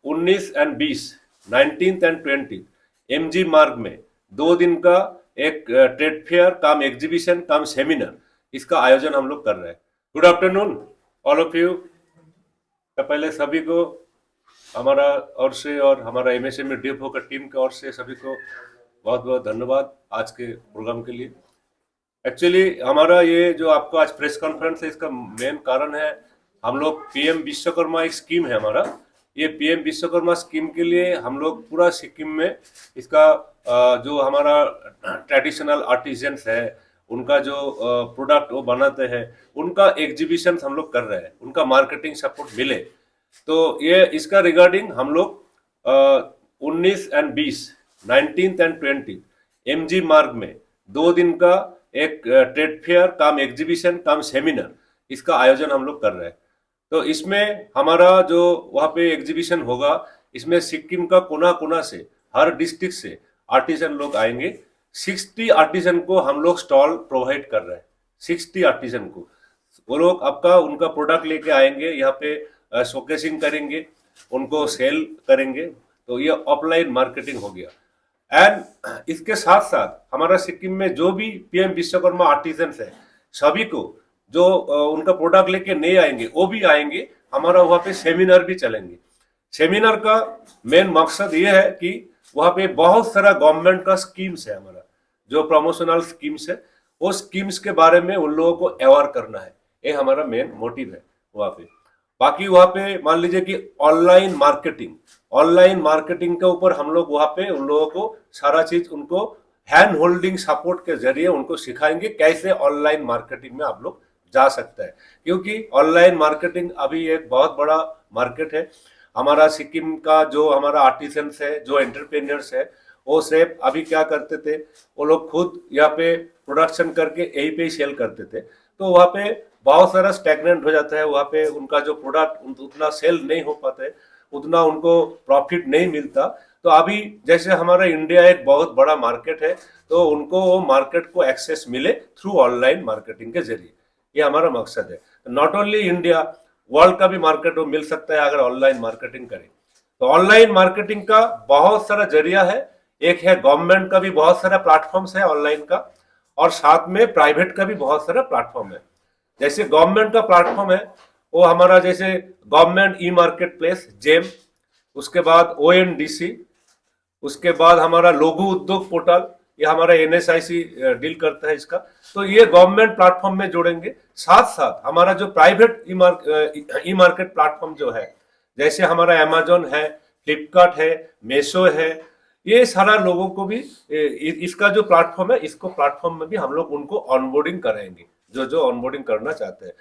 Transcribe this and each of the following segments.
19 and 20, 19 and 20 MG मार्ग में 2 दिन का एक ट्रेड फेयर काम एग्जीबिशन काम सेमिनार, इसका आयोजन हम लोग कर रहे हैं। Good afternoon all of you. पहले सभी को हमारा ओर से और हमारा एमएसएमई डीएफओ का टीम की ओर से सभी को बहुत बहुत धन्यवाद आज के प्रोग्राम के लिए। एक्चुअली हमारा ये जो आपका आज प्रेस कॉन्फ्रेंस है, इसका मेन कारण है हम लोग पीएम विश्वकर्मा एक स्कीम है हमारा। ये पीएम विश्वकर्मा स्कीम के लिए हम लोग पूरा सिक्किम में इसका जो हमारा ट्रेडिशनल आर्टिजन्स है, उनका जो प्रोडक्ट वो बनाते हैं, उनका एग्जीबिशन हम लोग कर रहे हैं, उनका मार्केटिंग सपोर्ट मिले। तो ये इसका रिगार्डिंग हम लोग 19 एंड 20, 19 एंड 20 एमजी मार्ग में 2 दिन का एक ट्रेड फेयर काम एग्जीबिशन काम सेमिनार, इसका आयोजन हम लोग कर रहे हैं। तो इसमें हमारा जो वहाँ पे एग्जीबिशन होगा, इसमें सिक्किम का कोना कोना से, हर डिस्ट्रिक्ट से आर्टिजन लोग आएंगे। 60 आर्टिजन को हम लोग स्टॉल प्रोवाइड कर रहे हैं। 60 आर्टिजन को वो लोग आपका उनका प्रोडक्ट लेके आएंगे, यहाँ पे शोकेसिंग करेंगे, उनको सेल करेंगे। तो ये ऑफलाइन मार्केटिंग हो गया। एंड इसके साथ साथ हमारा सिक्किम में जो भी पीएम विश्वकर्मा आर्टिजन्स है, सभी को जो उनका प्रोडक्ट लेके नहीं आएंगे वो भी आएंगे, हमारा वहाँ पे सेमिनार भी चलेंगे। सेमिनार का मेन मकसद ये है कि वहाँ पे बहुत सारा गवर्नमेंट का स्कीम्स है, हमारा जो प्रमोशनल स्कीम्स है, वो स्कीम्स के बारे में उन लोगों को अवेयर करना है। ये हमारा मेन मोटिव है वहाँ पे। बाकी वहाँ पे मान लीजिए कि ऑनलाइन मार्केटिंग के ऊपर हम लोग वहाँ पे उन लोगों को सारा चीज उनको हैंड होल्डिंग सपोर्ट के जरिए उनको सिखाएंगे कैसे ऑनलाइन मार्केटिंग में आप लोग जा सकते हैं। क्योंकि ऑनलाइन मार्केटिंग अभी एक बहुत बड़ा मार्केट है। हमारा सिक्किम का जो हमारा आर्टिसंस है, जो एंटरप्रेन्योर्स है, वो सिर्फ अभी क्या करते थे, वो लोग खुद यहाँ पे प्रोडक्शन करके यहीं पे ही सेल करते थे। तो वहाँ पे बहुत सारा स्टैग्नेंट हो जाता है, वहाँ पे उनका जो प्रोडक्ट उतना सेल नहीं हो पाता है, उतना उनको प्रॉफिट नहीं मिलता। तो अभी जैसे हमारा इंडिया एक बहुत बड़ा मार्केट है, तो उनको वो मार्केट को एक्सेस मिले थ्रू ऑनलाइन मार्केटिंग के जरिए, ये हमारा मकसद है। नॉट ओनली इंडिया, वर्ल्ड का भी मार्केट वो मिल सकता है अगर ऑनलाइन मार्केटिंग करें। तो ऑनलाइन मार्केटिंग का बहुत सारा जरिया है। एक है गवर्नमेंट का भी बहुत सारा प्लेटफॉर्म्स है ऑनलाइन का, और साथ में प्राइवेट का भी बहुत सारा प्लेटफॉर्म है। जैसे गवर्नमेंट का प्लेटफॉर्म है वो हमारा जैसे government e market place GeM, उसके बाद ओएनडीसी, उसके बाद हमारा लघु उद्योग पोर्टल, ये हमारा एनएसआईसी डील करता है इसका। तो ये गवर्नमेंट प्लेटफॉर्म में जोड़ेंगे। साथ साथ हमारा जो प्राइवेट ई मार्केट प्लेटफॉर्म जो है, जैसे हमारा अमेजोन है, फ्लिपकार्ट है, मेशो है, ये सारा लोगों को भी इसका जो प्लेटफॉर्म है, इसको प्लेटफॉर्म में भी हम लोग उनको ऑनबोर्डिंग कराएंगे, जो जो ऑनबोर्डिंग करना चाहते हैं।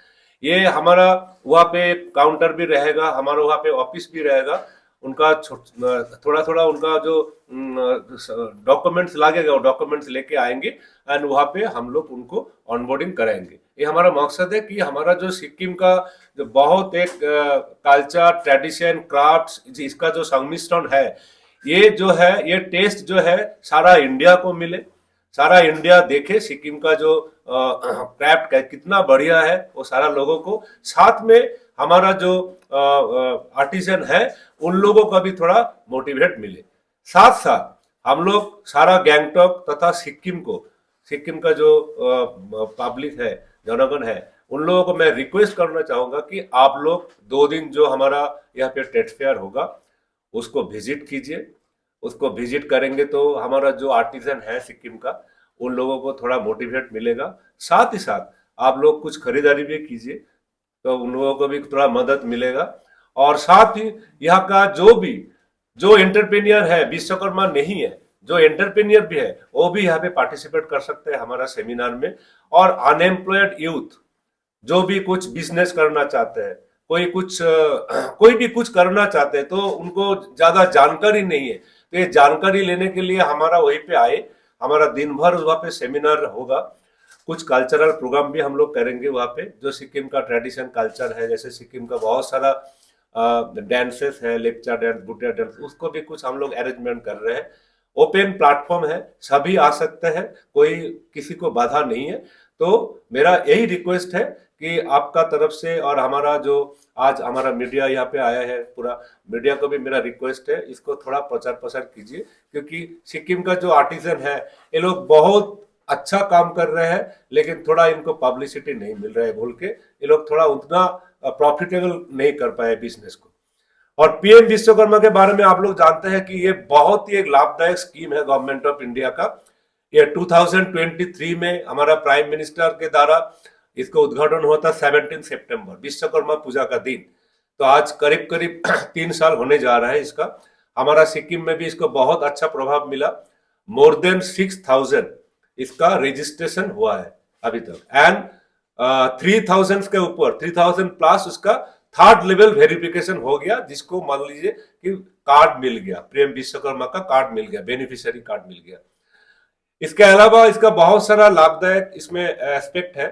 ये हमारा वहाँ पे काउंटर भी रहेगा, हमारा वहाँ पे ऑफिस भी रहेगा। उनका थोड़ा थोड़ा उनका जो डॉक्यूमेंट्स लगेगा, वो डॉक्यूमेंट्स लेके आएंगे एंड वहाँ पे हम लोग उनको ऑनबोर्डिंग कराएंगे। ये हमारा मकसद है कि हमारा जो सिक्किम का जो बहुत एक कल्चर, ट्रेडिशन, क्राफ्ट, इसका जो संमिश्रण है, ये जो है, ये टेस्ट जो है सारा इंडिया को मिले, सारा इंडिया देखे सिक्किम का जो क्राफ्ट कितना बढ़िया है, वो सारा लोगों को, साथ में हमारा जो आर्टिजन है उन लोगों का भी थोड़ा मोटिवेट मिले। साथ साथ हम लोग सारा गैंगटॉक तथा सिक्किम का जो पब्लिक है, जनगण है, उन लोगों को मैं रिक्वेस्ट करना चाहूंगा कि आप लोग 2 दिन जो हमारा यहाँ पे ट्रेड फेयर होगा उसको विजिट कीजिए। उसको विजिट करेंगे तो हमारा जो आर्टिजन है सिक्किम का, उन लोगों को थोड़ा मोटिवेट मिलेगा। साथ ही साथ आप लोग कुछ खरीदारी भी कीजिए, तो उन लोगों को भी थोड़ा मदद मिलेगा। और साथ ही यहाँ का जो एंटरप्रेन्योर है, विश्वकर्मा नहीं है, जो एंटरप्रेन्योर भी है, वो भी यहाँ पे पार्टिसिपेट कर सकते हैं हमारा सेमिनार में। और अनएम्प्लॉयड यूथ जो भी कुछ बिजनेस करना चाहते हैं, कोई भी कुछ करना चाहते हैं, तो उनको ज्यादा जानकारी नहीं है, तो ये जानकारी लेने के लिए हमारा वहीं पे आए। हमारा दिन भर वहाँ पे सेमिनार होगा। कुछ कल्चरल प्रोग्राम भी हम लोग करेंगे वहाँ पे, जो सिक्किम का ट्रेडिशन कल्चर है, जैसे सिक्किम का बहुत सारा डांसेस है, लेक्चा डांस, बुटिया डांस, उसको भी कुछ हम लोग अरेंजमेंट कर रहे हैं। ओपन प्लेटफॉर्म है, सभी आ सकते हैं, कोई किसी को बाधा नहीं है। तो मेरा यही रिक्वेस्ट है कि आपका तरफ से और हमारा जो आज हमारा मीडिया यहाँ पे आया है, पूरा मीडिया को भी मेरा रिक्वेस्ट है, इसको थोड़ा प्रचार प्रसार कीजिए, क्योंकि सिक्किम का जो आर्टिजन है ये लोग बहुत अच्छा काम कर रहे हैं, लेकिन थोड़ा इनको पब्लिसिटी नहीं मिल रहा है बोल के ये लोग थोड़ा उतना प्रॉफिटेबल नहीं कर पाए बिजनेस को। और पीएम विश्वकर्मा के बारे में आप लोग जानते हैं कि ये बहुत ही एक लाभदायक स्कीम है गवर्नमेंट ऑफ इंडिया का। ये 2023 में हमारा प्राइम मिनिस्टर के द्वारा इसका उद्घाटन हुआ था 17 सितंबर, विश्वकर्मा पूजा का दिन। तो आज करीब करीब 3 साल होने जा रहा है इसका। हमारा सिक्किम में भी इसको बहुत अच्छा प्रभाव मिला। मोर देन 6000 इसका रजिस्ट्रेशन हुआ है अभी तक, एंड 3000 के ऊपर 3000 प्लस उसका थर्ड लेवल वेरिफिकेशन हो गया, जिसको मान लीजिए कि कार्ड मिल गया, पीएम विश्वकर्मा का कार्ड मिल गया, बेनिफिशियरी कार्ड मिल गया। इसके अलावा इसका बहुत सारा लाभदायक इसमें एस्पेक्ट है।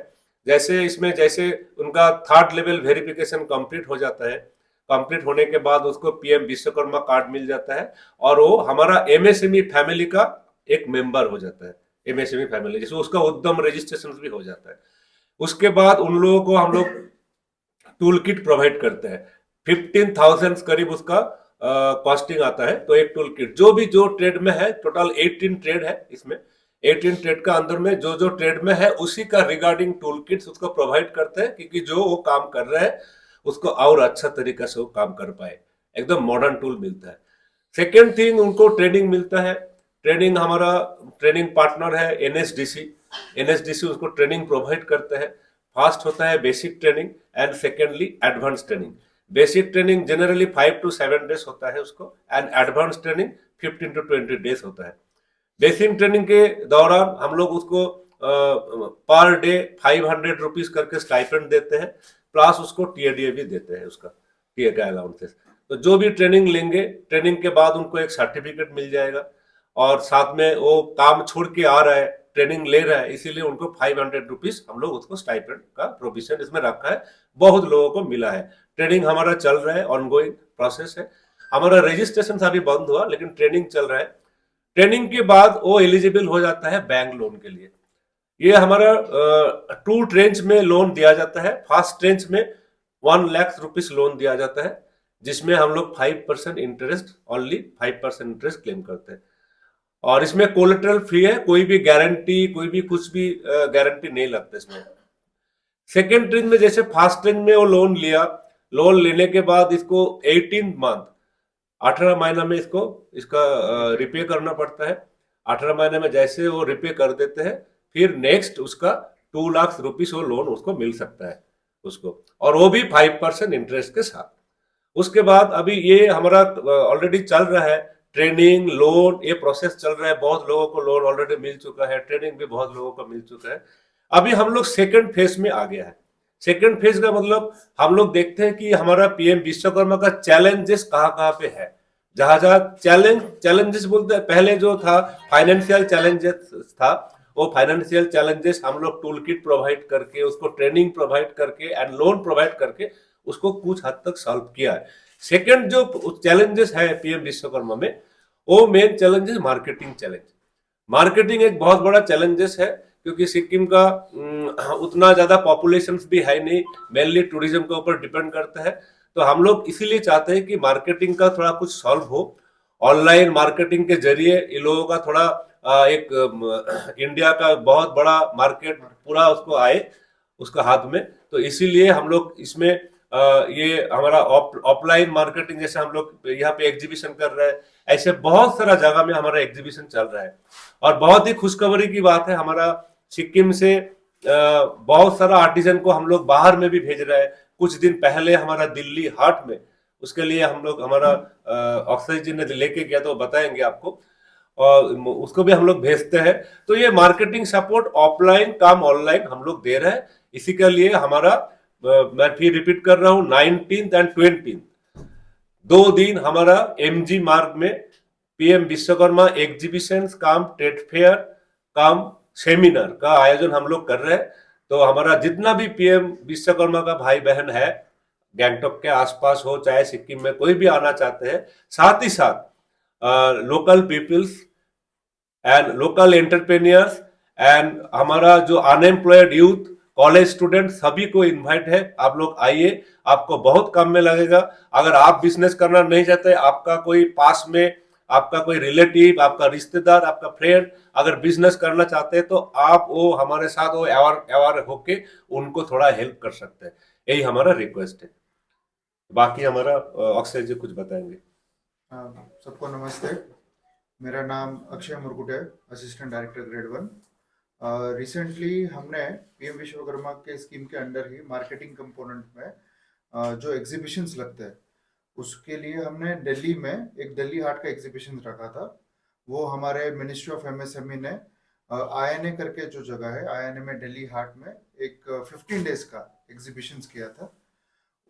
जैसे उनका थर्ड लेवल वेरिफिकेशन कंप्लीट हो जाता है, कंप्लीट होने के बाद उसको पीएम विश्वकर्मा कार्ड मिल जाता है और वो हमारा एमएसएमई फैमिली का एक मेंबर हो जाता है। एमएसएमई फैमिली जिसमें उसका उद्यम रजिस्ट्रेशन भी हो जाता है। उसके बाद उन लोगों को हम लोग टूल किट प्रोवाइड करते हैं। 15,000 करीब उसका कॉस्टिंग आता है। तो एक टूल किट जो ट्रेड में है, टोटल 18 ट्रेड है इसमें, 18 ट्रेड का अंदर में जो ट्रेड में है उसी का रिगार्डिंग टूल किट्स उसको प्रोवाइड करते हैं, क्योंकि जो वो काम कर रहे हैं उसको और अच्छा तरीका से वो काम कर पाए। एकदम मॉडर्न टूल मिलता है। सेकेंड थिंग, उनको ट्रेनिंग मिलता है। ट्रेनिंग, हमारा ट्रेनिंग पार्टनर है एनएसडीसी उसको ट्रेनिंग प्रोवाइड करते हैं। फर्स्ट होता है basic training and secondly advance training. Basic training generally 5 to 7 days होता है उसको, and advance training 15 to 20 days होता है। बेसिक ट्रेनिंग के दौरान हम लोग उसको पर डे 500 रुपीज करके स्टाइपेंड देते हैं, प्लस उसको टीएडीए भी देते हैं, उसका टीए का अलाउंसेस। तो जो भी ट्रेनिंग लेंगे, ट्रेनिंग के बाद उनको एक सर्टिफिकेट मिल जाएगा, और साथ में वो काम छोड़ के आ रहा है, ट्रेनिंग ले रहा है, इसीलिए उनको 500 रुपीज हम लोग उसको स्टाइपेंड का प्रोविजन इसमें रखा है। बहुत लोगों को मिला है। ट्रेनिंग हमारा चल रहा है, ऑनगोइंग प्रोसेस है। हमारा रजिस्ट्रेशन अभी बंद हुआ, लेकिन ट्रेनिंग चल रहा है। ट्रेनिंग के बाद वो एलिजिबल हो जाता है बैंक लोन के लिए। ये हमारा 2 ट्रेंच में लोन दिया जाता है। फर्स्ट ट्रेंच में 1 लाख रुपीज लोन दिया जाता है, जिसमें हम लोग 5% इंटरेस्ट, ओनली 5% इंटरेस्ट क्लेम करते हैं। और इसमें कोलेटरल फ्री है, कोई भी गारंटी, कोई भी कुछ भी गारंटी नहीं लगता इसमें। सेकेंड ट्रेंच में जैसे फर्स्ट ट्रेंच में वो लोन लिया, लोन लेने के बाद इसको 18 मंथ, 18 महीना में इसका रिपे करना पड़ता है। 18 महीने में जैसे वो रिपे कर देते हैं, फिर नेक्स्ट उसका 2 लाख रुपीस वो लोन उसको मिल सकता है उसको, और वो भी 5% इंटरेस्ट के साथ। उसके बाद अभी ये हमारा ऑलरेडी चल रहा है, ट्रेनिंग, लोन, ये प्रोसेस चल रहा है। बहुत लोगों को लोन ऑलरेडी मिल चुका है, ट्रेनिंग भी बहुत लोगों को मिल चुका है। अभी हम लोग सेकंड फेज में आ गया है। सेकंड फेज का मतलब हम लोग देखते हैं कि हमारा पीएम विश्वकर्मा का चैलेंजेस कहाँ कहाँ पे है। जहां जहां चैलेंजेस बोलते हैं, पहले जो था फाइनेंशियल चैलेंजेस था, वो फाइनेंशियल चैलेंजेस हम लोग टूल किट प्रोवाइड करके, उसको ट्रेनिंग प्रोवाइड करके एंड लोन प्रोवाइड करके उसको कुछ हद तक सॉल्व किया है। सेकंड जो चैलेंजेस है पीएम विश्वकर्मा में, वो main challenges marketing challenge. Marketing एक बहुत बड़ा चैलेंजेस है, क्योंकि सिक्किम का उतना ज्यादा पॉपुलेशन भी है नहीं, मेनली टूरिज्म के ऊपर डिपेंड करता है। तो हम लोग इसीलिए चाहते हैं कि मार्केटिंग का थोड़ा कुछ सॉल्व हो। ऑनलाइन मार्केटिंग के जरिए इन लोगों का थोड़ा एक इंडिया का बहुत बड़ा मार्केट पूरा उसको आए उसका हाथ में। तो इसीलिए हम लोग इसमें ये हमारा ऑफलाइन मार्केटिंग, जैसे हम लोग यहाँ पे एग्जीबिशन कर रहे हैं, ऐसे बहुत सारा जगह में हमारा एग्जीबिशन चल रहा है। और बहुत ही खुशखबरी की बात है, हमारा सिक्किम से बहुत सारा आर्टिजन को हम लोग बाहर में भी भेज रहे हैं। कुछ दिन पहले हमारा दिल्ली हाट में, उसके लिए हम लोग, हमारा अक्षय जी ने लेके गया, तो बताएंगे आपको, और उसको भी हम लोग भेजते हैं। तो ये मार्केटिंग सपोर्ट ऑफलाइन काम ऑनलाइन हम लोग दे रहे हैं। इसी के लिए हमारा, मैं फिर रिपीट कर रहा हूँ, 19 and 20 2 दिन हमारा एमजी मार्ग में पीएम विश्वकर्मा एग्जीबिशन काम ट्रेड फेयर काम सेमिनार का आयोजन हम लोग कर रहे हैं। तो हमारा जितना भी पीएम विश्वकर्मा का भाई बहन है, गैंगटॉक के आसपास हो चाहे सिक्किम में कोई भी आना चाहते हैं, साथ ही साथ local peoples and local entrepreneurs and हमारा जो अनएम्प्लॉयड यूथ कॉलेज स्टूडेंट सभी को इनवाइट है, आप लोग आइए, आपको बहुत काम में लगेगा। अगर आप बिजनेस करना नहीं चाहते, आपका कोई पास में आपका कोई रिलेटिव, आपका रिश्तेदार, आपका फ्रेंड अगर बिजनेस करना चाहते हैं तो आप वो हमारे साथ वो अवेयर होके उनको थोड़ा हेल्प कर सकते हैं। यही हमारा रिक्वेस्ट है। बाकी हमारा अक्षय जी कुछ बताएंगे। सबको नमस्ते। मेरा नाम अक्षय मुरकुट है, असिस्टेंट डायरेक्टर ग्रेड 1। रिसेंटली हमने पीएम विश्वकर्मा के स्कीम के अंडर ही मार्केटिंग कंपोनेंट में जो एग्जीबिशंस लगते हैं उसके लिए हमने दिल्ली में एक दिल्ली हाट का एग्जीबिशन रखा था। वो हमारे मिनिस्ट्री ऑफ एमएसएमई ने आईएनए करके जो जगह है, आईएनए में दिल्ली हाट में एक 15 डेज का एग्जीबिशन किया था।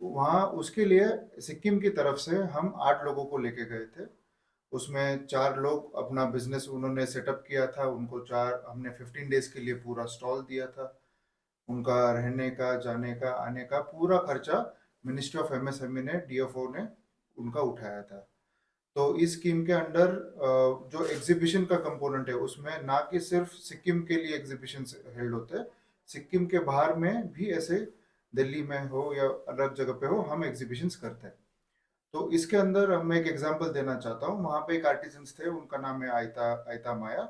वहाँ उसके लिए सिक्किम की तरफ से हम 8 लोगों को लेके गए थे। उसमें 4 लोग अपना बिजनेस उन्होंने सेटअप किया था, उनको चार हमने 15 डेज के लिए पूरा स्टॉल दिया था। उनका रहने का, जाने का, आने का पूरा खर्चा मिनिस्ट्री ऑफ एमएसएमई ने, डीएफओ ने उनका उठाया था। तो इस स्कीम के अंडर जो एग्जीबिशन का कंपोनेंट है उसमें ना कि सिर्फ सिक्किम के लिए एग्जीबिशन हेल्ड होते हैं, सिक्किम के बाहर में भी ऐसे दिल्ली में हो या अलग जगह पे हो हम एग्जीबिशंस करते हैं। तो इसके अंदर मैं एक एग्जांपल देना चाहता हूँ। वहाँ पे एक आर्टिजन्स थे, उनका नाम है आयता आयता माया।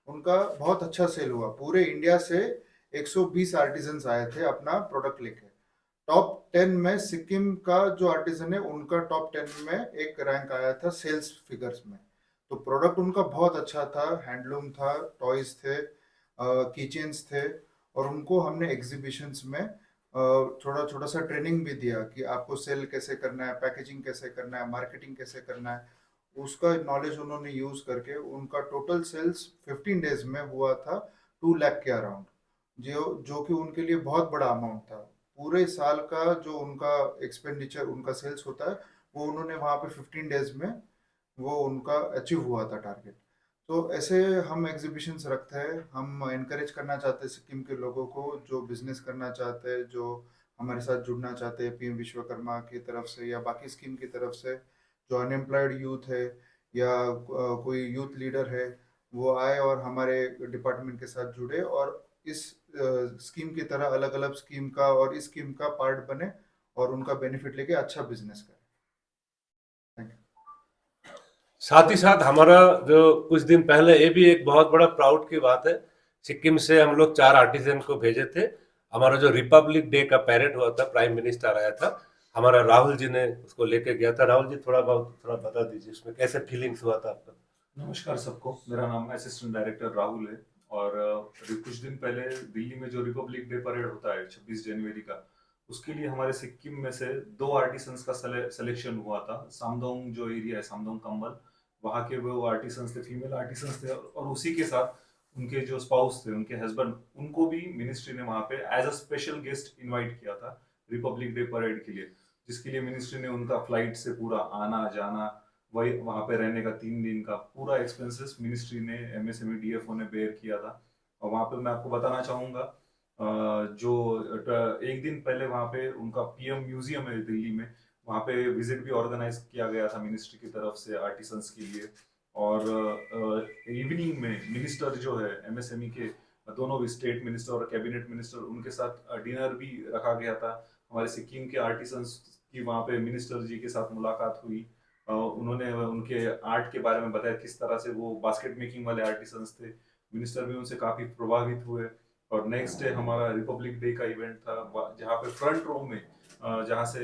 उनका बहुत अच्छा सेल हुआ, पूरे इंडिया से 120 आर्टिजन्स आए थे अपना प्रोडक्ट लेके। टॉप 10 में सिक्किम का जो आर्टिजन है उनका टॉप 10 में एक रैंक आया था सेल्स फिगर्स में। तो प्रोडक्ट उनका बहुत अच्छा था, हैंडलूम था, टॉयज थे, कीचेन्स थे। और उनको हमने एग्जीबिशंस में थोड़ा छोटा सा ट्रेनिंग भी दिया कि आपको सेल कैसे करना है, पैकेजिंग कैसे करना है, मार्केटिंग कैसे करना है। उसका नॉलेज उन्होंने यूज करके उनका टोटल सेल्स 15 डेज में हुआ था 2 लाख के अराउंड, जो जो कि उनके लिए बहुत बड़ा अमाउंट था। पूरे साल का जो उनका एक्सपेंडिचर, उनका सेल्स होता है, वो उन्होंने वहाँ पे 15 डेज में वो उनका अचीव हुआ था टारगेट। तो ऐसे हम एग्जीबिशंस रखते हैं। हम इनकरेज करना चाहते हैं सिक्किम के लोगों को जो बिजनेस करना चाहते हैं, जो हमारे साथ जुड़ना चाहते हैं पीएम विश्वकर्मा की तरफ से या बाकी स्कीम की तरफ से। जो अनएम्प्लॉयड यूथ है या कोई यूथ लीडर है, वो आए और हमारे डिपार्टमेंट के साथ जुड़े और इस स्कीम की तरह अलग अलग स्कीम का और इस स्कीम का पार्ट बने और उनका बेनिफिट लेके अच्छा बिजनेस करें। Thank you. साथ ही साथ हमारा जो कुछ दिन पहले, ये भी एक बहुत बड़ा प्राउड की बात है, सिक्किम से हम लोग 4 आर्टिजन को भेजे थे। हमारा जो रिपब्लिक डे का पैरेड हुआ था, प्राइम मिनिस्टर आया था, हमारा राहुल जी ने उसको लेके गया था। राहुल जी थोड़ा बहुत थोड़ा बता दीजिए उसमें कैसे फीलिंग्स हुआ था आपका। नमस्कार सबको, मेरा नाम असिस्टेंट डायरेक्टर राहुल है। और अभी कुछ दिन पहले दिल्ली में जो रिपब्लिक डे परेड होता है 26 जनवरी का, उसके लिए हमारे सिक्किम में से 2 आर्टिसंस का सिलेक्शन हुआ था। सामदोंग जो एरिया है, सामदोंग कंबल, वहाँ के वो आर्टिसंस थे, फीमेल आर्टिसंस थे। और उसी के साथ उनके जो स्पाउस थे, उनके हस्बैंड, उनको भी मिनिस्ट्री ने वहाँ पे as a special guest invite किया था रिपब्लिक डे परेड के लिए, जिसके लिए मिनिस्ट्री ने उनका फ्लाइट से पूरा आना जाना, वही वहां पे रहने का 3 दिन का पूरा एक्सपेंसेस मिनिस्ट्री ने, एमएसएमई डीएफओ ने बेयर किया था। और वहां पे मैं आपको बताना चाहूंगा, जो एक दिन पहले वहां पे उनका पीएम म्यूजियम है दिल्ली में, वहां पे विजिट भी ऑर्गेनाइज किया गया था मिनिस्ट्री की तरफ से आर्टिसंस के लिए। और इवनिंग में मिनिस्टर जो है एमएसएमई के, दोनों भी स्टेट मिनिस्टर और कैबिनेट मिनिस्टर, उनके साथ डिनर भी रखा गया था। हमारे सिक्किम के आर्टिसंस की वहां पे मिनिस्टर जी के साथ मुलाकात हुई। उन्होंने उनके आर्ट के बारे में बताया, किस तरह से वो बास्केट मेकिंग वाले आर्टिसंस थे। मिनिस्टर भी उनसे काफी प्रभावित हुए। और नेक्स्ट डे हमारा रिपब्लिक डे का इवेंट था, जहाँ पे फ्रंट रो में जहाँ से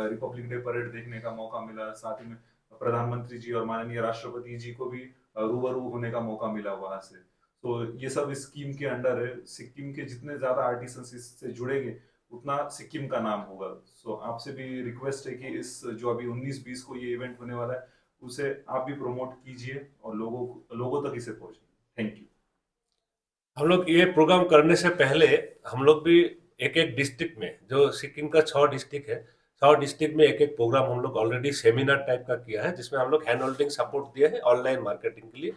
रिपब्लिक डे परेड देखने का मौका मिला। साथ ही में प्रधानमंत्री जी और माननीय राष्ट्रपति जी को भी रूबरू होने का मौका मिला वहां से। तो ये सब इस स्कीम के अंडर है। सिक्किम के जितने ज्यादा आर्टिसंस इससे जुड़ेंगे, उतना सिक्किम का नाम होगा। सो आपसे भी रिक्वेस्ट है कि इस जो अभी 19-20 को ये इवेंट होने वाला है, उसे आप भी प्रमोट कीजिए और लोगों तक इसे पहुंचे। Thank you. हम लोग ये प्रोग्राम करने से पहले हम लोग भी एक एक डिस्ट्रिक्ट में, जो सिक्किम का 6 डिस्ट्रिक्ट है, 6 डिस्ट्रिक्ट में एक एक प्रोग्राम हम लोग ऑलरेडी सेमिनार टाइप का किया है, जिसमें हम लोग हैंड होल्डिंग सपोर्ट दिया है ऑनलाइन मार्केटिंग के लिए।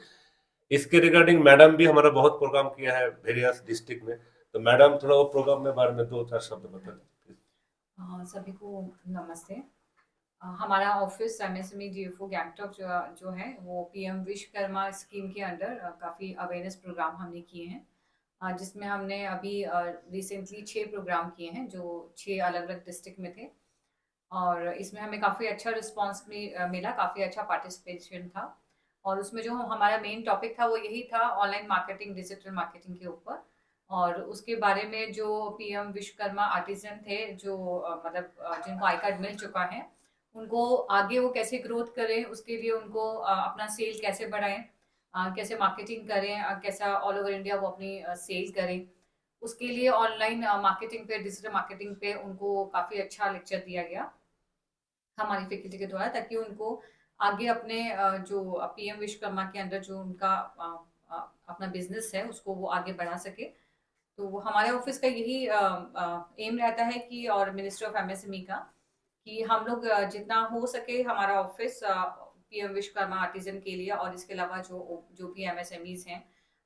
इसके रिगार्डिंग मैडम भी हमारा बहुत प्रोग्राम किया है वेरियस डिस्ट्रिक्ट में। तो मैडम थोड़ा वो प्रोग्राम में बारे में 2-4 शब्द बता दीजिए। सभी को नमस्ते। हमारा ऑफिस एमएसएमई डीएफओ गैंगटॉक जो है वो पीएम विश्वकर्मा स्कीम के अंडर काफ़ी अवेयरनेस प्रोग्राम हमने किए हैं। जिसमें हमने अभी रिसेंटली 6 प्रोग्राम किए हैं जो 6 अलग-अलग डिस्ट्रिक्ट में थे और इसमें हमें काफ़ी अच्छा रिस्पॉन्स मिला, काफ़ी अच्छा पार्टिसिपेशन था और उसमें जो हमारा मेन टॉपिक था वो यही था ऑनलाइन मार्केटिंग, डिजिटल मार्केटिंग के ऊपर और उसके बारे में जो पीएम विश्वकर्मा आर्टिज़न थे जो जिनको आई कार्ड मिल चुका है, उनको आगे वो कैसे ग्रोथ करें, उसके लिए उनको अपना सेल कैसे बढ़ाएँ, कैसे मार्केटिंग करें, कैसा ऑल ओवर इंडिया वो अपनी सेल करें। उसके लिए ऑनलाइन मार्केटिंग पे, डिजिटल मार्केटिंग पे उनको काफ़ी अच्छा लेक्चर दिया गया हमारी फैकल्टी के द्वारा ताकि उनको आगे अपने जो पीएम विश्वकर्मा के अंडर जो उनका अपना बिजनेस है उसको वो आगे बढ़ा सके। तो वो हमारे ऑफिस का यही एम रहता है कि और मिनिस्ट्री ऑफ एमएसएमई का कि हम लोग जितना हो सके हमारा ऑफिस पीएम विश्वकर्मा आर्टिजन के लिए और इसके अलावा जो जो भी एमएसएमईज हैं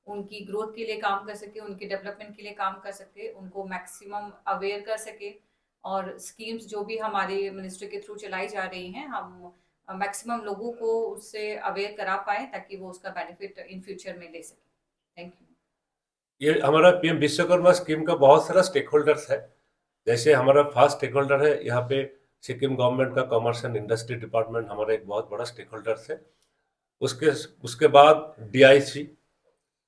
उनकी ग्रोथ के लिए काम कर सके, उनके डेवलपमेंट के लिए काम कर सके, उनको मैक्सिमम अवेयर कर सके और स्कीम्स जो भी हमारे मिनिस्ट्री के थ्रू चलाई जा रही हैं हम मैक्सिमम लोगों को उससे अवेयर करा पाए ताकि वो उसका बेनिफिट इन फ्यूचर में ले सके। Thank you. ये हमारा पीएम विश्वकर्मा स्कीम का बहुत सारा स्टेक होल्डर्स है। जैसे हमारा फर्स्ट स्टेक होल्डर है यहाँ पे सिक्किम गवर्नमेंट का कॉमर्स एंड इंडस्ट्री डिपार्टमेंट हमारा एक बहुत बड़ा स्टेक होल्डर्स है। उसके उसके बाद डीआईसी,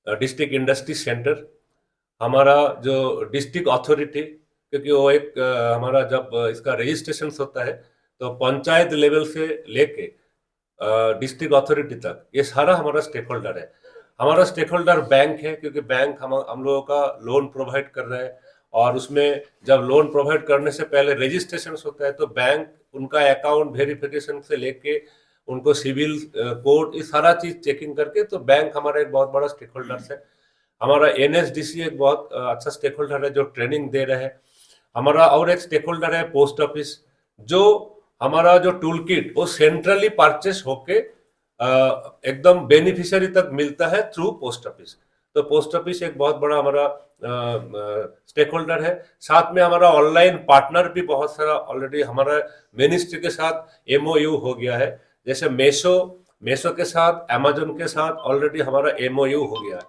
डिस्ट्रिक्ट इंडस्ट्री सेंटर, हमारा जो डिस्ट्रिक्ट अथॉरिटी, क्योंकि वो एक हमारा जब इसका रजिस्ट्रेशन होता है तो पंचायत लेवल से लेके डिस्ट्रिक्ट अथॉरिटी तक ये सारा हमारा स्टेक होल्डर है। हमारा स्टेक होल्डर बैंक है क्योंकि बैंक हम लोगों का लोन प्रोवाइड कर रहा है और उसमें जब लोन प्रोवाइड करने से पहले रजिस्ट्रेशन होता है तो बैंक उनका अकाउंट वेरिफिकेशन से लेके उनको सिविल कोड ये सारा चीज चेकिंग करके, तो बैंक हमारा एक बहुत बड़ा स्टेक होल्डर है। हमारा एनएसडीसी एक बहुत अच्छा स्टेक होल्डर है जो ट्रेनिंग दे रहे हैं। हमारा और एक स्टेक होल्डर है पोस्ट ऑफिस, जो हमारा जो टूल किट वो सेंट्रली परचेस होके एकदम बेनिफिशियरी तक मिलता है थ्रू पोस्ट ऑफिस। तो पोस्ट ऑफिस एक बहुत बड़ा हमारा स्टेक होल्डर है। साथ में हमारा ऑनलाइन पार्टनर भी बहुत सारा ऑलरेडी हमारा मिनिस्ट्री के साथ एमओयू हो गया है। जैसे मेसो के साथ, अमेजोन के साथ ऑलरेडी हमारा एमओयू हो गया है।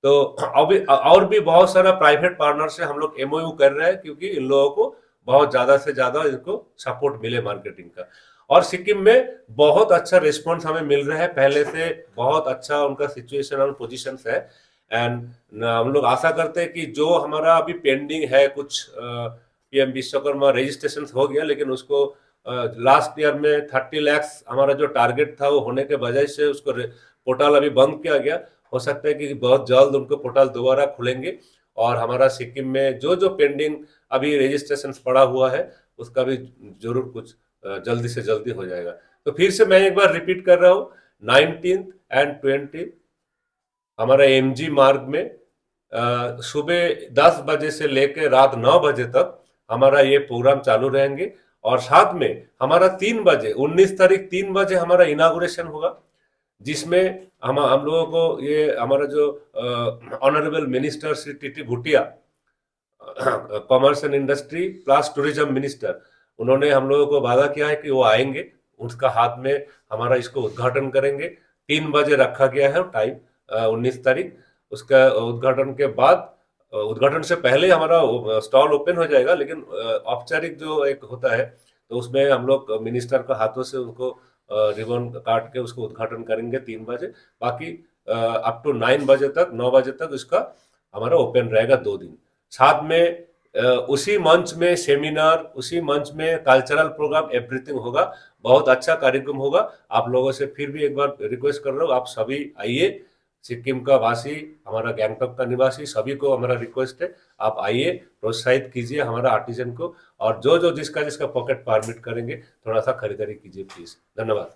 तो अभी और भी बहुत सारा प्राइवेट पार्टनर से हम लोग एमओयू कर रहे हैं क्योंकि इन लोगों को बहुत ज्यादा से ज्यादा इनको सपोर्ट मिले मार्केटिंग का। और सिक्किम में बहुत अच्छा रिस्पॉन्स हमें मिल रहा है, पहले से बहुत अच्छा उनका सिचुएशन और पोजीशन है। एंड हम लोग आशा करते हैं कि जो हमारा अभी पेंडिंग है कुछ पीएम विश्वकर्मा रजिस्ट्रेशन हो गया, लेकिन उसको लास्ट ईयर में 30 लाख हमारा जो टारगेट था वो होने के वजह से उसको पोर्टल अभी बंद किया गया। हो सकता है कि बहुत जल्द उनको पोर्टल दोबारा खुलेंगे और हमारा सिक्किम में जो जो पेंडिंग अभी रजिस्ट्रेशन पड़ा हुआ है उसका भी जरूर कुछ जल्दी से जल्दी हो जाएगा। तो फिर से मैं एक बार रिपीट कर रहा हूँ, 19 एंड 20 हमारा एमजी मार्ग में सुबह 10 बजे से लेकर रात 9 बजे तक हमारा ये प्रोग्राम चालू रहेंगे। और साथ में हमारा 3 बजे 19 तारीख 3 बजे हमारा इनागुरेशन होगा, जिसमें हम लोगों को ये हमारा जो honourable minister Shri TT Bhutia, commerce and industry plus tourism minister, उन्होंने हम लोगों को वादा किया है कि वो आएंगे, उसका हाथ में हमारा इसको उद्घाटन करेंगे। 3 बजे रखा गया है टाइम 19 तारीख। उसका उद्घाटन के बाद, उद्घाटन से पहले हमारा स्टॉल ओपन हो जाएगा, लेकिन औपचारिक जो एक होता है तो उसमें हम लोग मिनिस्टर का हाथों से उनको रिबन काट के उसको उद्घाटन करेंगे 3 बजे। बाकी अप टू 9 बजे तक 9 बजे तक इसका हमारा ओपन रहेगा 2 दिन। साथ में उसी मंच में सेमिनार, उसी मंच में कल्चरल प्रोग्राम, एवरीथिंग होगा। बहुत अच्छा कार्यक्रम होगा। आप लोगों से फिर भी एक बार रिक्वेस्ट कर रहा हूँ, आप सभी आइए। सिक्किम का वासी, हमारा गैंगटॉक का निवासी, सभी को हमारा रिक्वेस्ट है, आप आइए, प्रोत्साहित कीजिए हमारा आर्टिजन को और जो जो जिसका जिसका पॉकेट परमिट करेंगे थोड़ा सा खरीदारी कीजिए प्लीज। धन्यवाद।